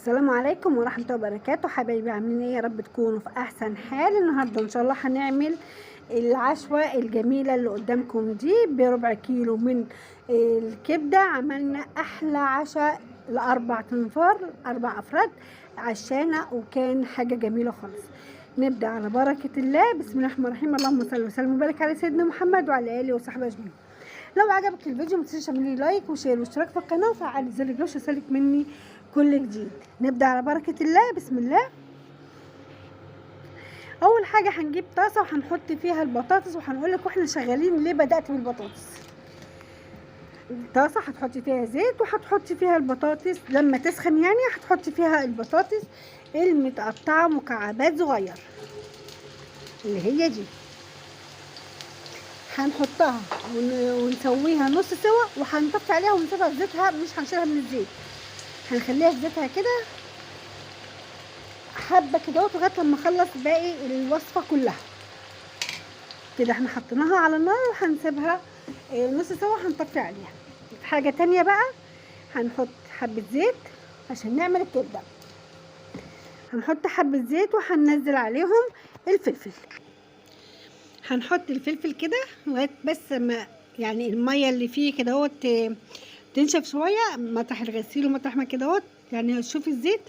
السلام عليكم ورحمة الله وبركاته. حبايبي عاملين ايه؟ يا رب تكونوا في احسن حال. النهارده ان شاء الله هنعمل العشوة الجميلة اللي قدامكم دي بربع كيلو من الكبدة. عملنا احلى عشاء لاربع تنفار، 4 افراد عشانة، وكان حاجة جميلة خالص. نبدأ على بركة الله. بسم الله الرحمن الرحيم. اللهم صل وسلم وبارك على سيدنا محمد وعلى اله وصحبه اجمعين. لو عجبك الفيديو متنسيش تعملي لايك وشير واشتراك في القناه وفعلي زر الجرس يوصلك مني كل جديد. نبدا على بركه الله. بسم الله. اول حاجه هنجيب طاسه وهنحط فيها البطاطس، وهنقول لك واحنا شغالين ليه بدات بالبطاطس. طاسه هتحطي فيها زيت وهتحطي فيها البطاطس، لما تسخن يعني هتحطي فيها البطاطس المتقطعه مكعبات صغير اللي هي دي. هنحطها ونسويها نص سوا، وهنطفي عليها ونسيبها في زيتها، مش هنشيلها من الزيت، هنخليها في زيتها كده حبه كده لغايه لما اخلص باقي الوصفه كلها. كده احنا حطيناها على النار وهنسيبها نص سوا، هنطفي عليها. حاجه تانية بقى، هنحط حبه زيت عشان نعمل الكبده. هنحط حبه زيت وهننزل عليهم الفلفل. هنحط الفلفل كده لغايه بس ما يعني الميه اللي فيه كده اهوت تنشف شويه، مطرح الغسيل ومطرح ما كده اهوت، يعني شوفي الزيت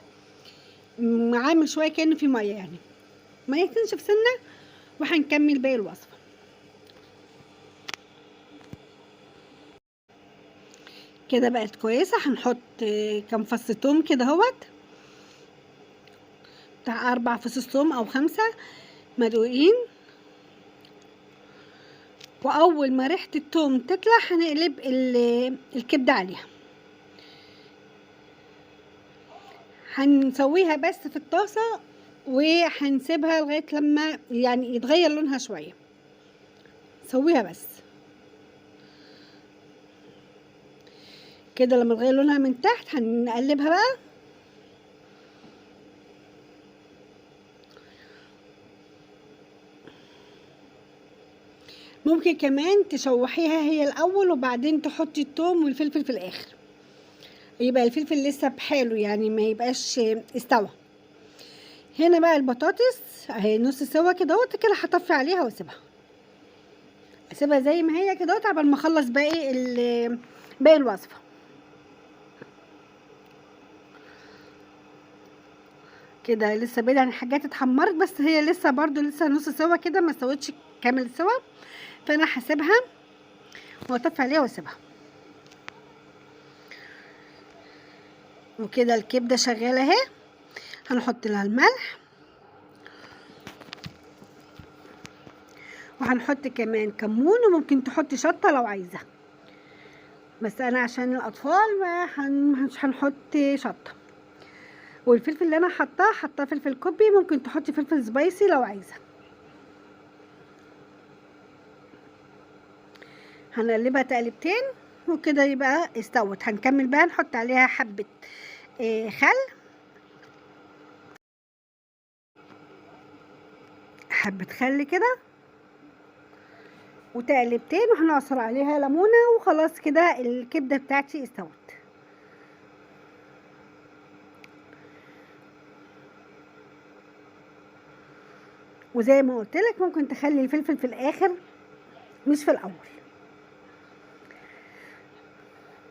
عامل شويه كانه في ميه، يعني ميه تنشف سنه، وهنكمل باقي الوصفه. كده بقت كويسه. هنحط كام فص توم كده اهوت، بتاع 4 فصوص توم او 5 مدقوقين. واول ما ريحه التوم تطلع هنقلب الكبده عليها. هنسويها بس في الطاسه وهنسيبها لغايه لما يعني يتغير لونها شويه. سويها بس كده. لما تغير لونها من تحت هنقلبها بقى. ممكن كمان تشوحيها هي الاول وبعدين تحطي الثوم والفلفل في الاخر، يبقى الفلفل لسه بحاله، يعني ما يبقاش استوى. هنا بقى البطاطس اهي نص سوا كده اهوت. كده هطفي عليها اسيبها زي ما هي كده اهوت عبال ما اخلص باقي الوصفه. كده لسه بعيد عن الحاجات اتحمرت، بس هي لسه برضو لسه نص سوا كده، ما استوتش كامل سوا، فانا هسيبها واطفي عليها واسيبها. وكده الكبده شغاله اهي. هنحط لها الملح، وهنحط كمان كمون، وممكن تحطي شطه لو عايزه، بس انا عشان الاطفال مش هنحط شطه. والفلفل اللي انا حطاه فلفل كوبي، ممكن تحطي فلفل سبايسي لو عايزه. هنقلبها تقلبتين وكده يبقى استوت. هنكمل بقى نحط عليها حبه خل، حبه خل كده، وتقلبتين، وهنعصر عليها ليمونه، وخلاص كده الكبده بتاعتي استوت. وزي ما قلت لك ممكن تخلي الفلفل في الاخر مش في الاول.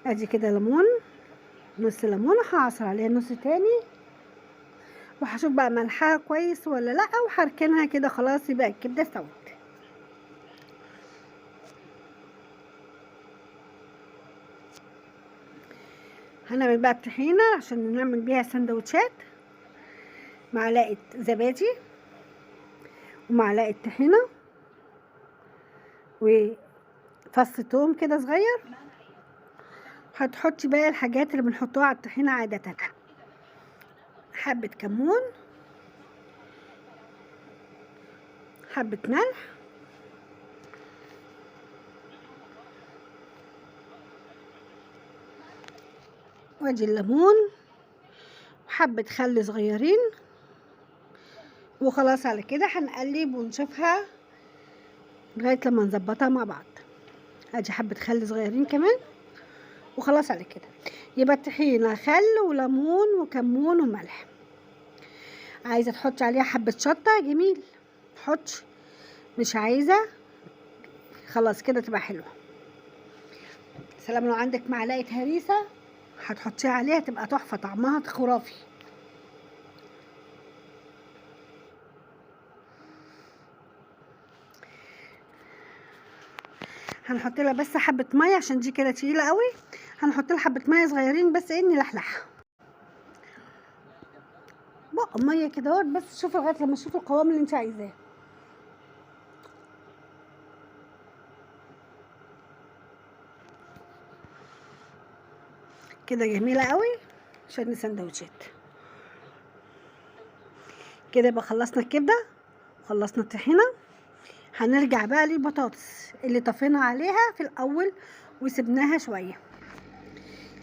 ادي كده ليمون، نص ليمونه، هعصر عليها نص تاني، وهشوف بقى ملحها كويس ولا لا، وهركنها كده. خلاص يبقى الكبده استوت. هنعمل بقى الطحينه عشان نعمل بيها سندوتشات. معلقه زبادي ومعلقه طحينه وفص توم كده صغير. هتحطي بقى الحاجات اللي بنحطوها على الطحينه عاده، حبه كمون، حبه ملح، وادي الليمون، وحبه خل صغيرين. وخلاص على كده هنقلب ونشوفها لغايه لما نظبطها مع بعض. ادي حبه خل صغيرين كمان، وخلاص على كده. يبقى الطحينه خل وليمون وكمون وملح. عايزه تحطي عليها حبه شطه جميل حطي، مش عايزه خلاص كده تبقى حلوه. سلام لو عندك معلقه هريسه هتحطيها عليها تبقى تحفه، طعمها خرافي. هنحط لها بس حبه ميه عشان دي كده تقيله قوي، هنحط لها حبه ميه صغيرين بس ايه نلحلحها بقى ميه كده اهوت، بس شوفي لغايه لما تشوفي القوام اللي انت عايزاه. كده جميله قوي عشان السندوتشات. كده يبقى خلصنا الكبده وخلصنا الطحينه. هنرجع بقى للبطاطس اللي طفينا عليها في الاول وسبناها شويه.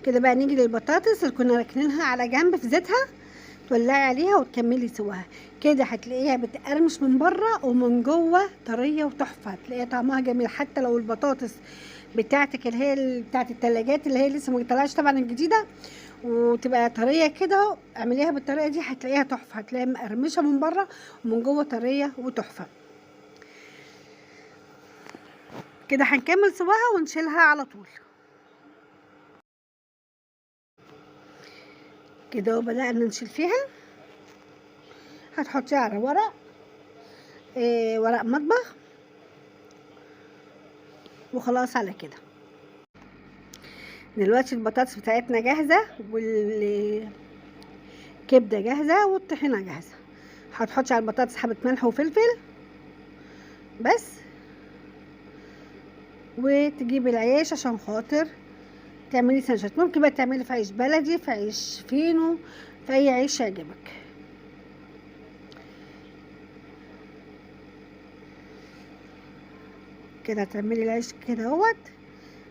كده بقى نيجي للبطاطس اللي كنا راكنينها على جنب في زيتها، تولعي عليها وتكملي سواها. كده هتلاقيها بتقرمش من بره ومن جوه طريه وتحفه، هتلاقيها طعمها جميل. حتى لو البطاطس بتاعتك اللي هي بتاعت التلاجات اللي هي لسه ما طلعتش طبعا الجديده وتبقى طريه كده، اعمليها بالطريقه دي هتلاقيها تحفه، هتلاقيها مقرمشه من بره ومن جوه طريه وتحفه. كده هنكمل سواها ونشيلها على طول. كده وبدأنا نشيل فيها. هتحطيها على ورق ورق مطبخ وخلاص على كده. دلوقتي البطاطس بتاعتنا جاهزه والكبده جاهزه والطحينه جاهزه. هتحطي على البطاطس حبه ملح وفلفل بس، وتجيبي العيش عشان خاطر تعملي سندوتشات. ممكن بقى تعملي في عيش بلدي، في عيش فينو، في اي عيش يعجبك. كده هتعملي العيش كده اهوت،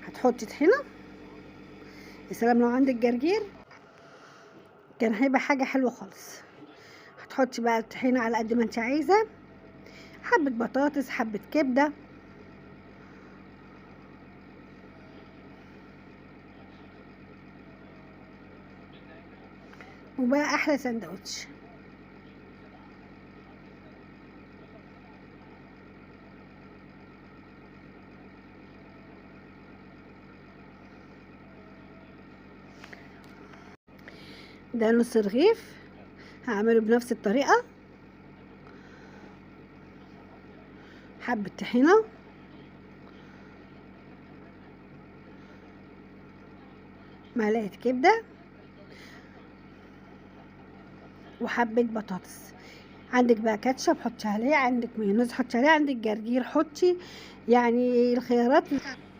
هتحطي طحينه. يا سلام لو عندك جرجير كان هيبقى حاجه حلوه خالص. هتحطي بقى الطحينه على قد ما انت عايزه، حبه بطاطس حبه كبده، وبقى احلى سندوتش. ده نص رغيف هعمله بنفس الطريقه، حبه طحينه معلقه كبده وحبه بطاطس. عندك بقى كاتشب حطي عليه، عندك مايونيز حطي عليه، عندك جرجير حطي، يعني الخيارات.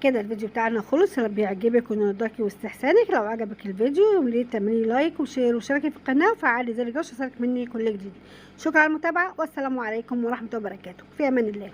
كده الفيديو بتاعنا خلص، يا رب يعجبك ونرضاكي واستحسانك. لو عجبك الفيديو يا تعملي لايك وشير وشاركي في القناه وفعلي زر الجرس يوصلك مني كل جديد. شكرا على المتابعه والسلام عليكم ورحمه الله وبركاته. في امان الله.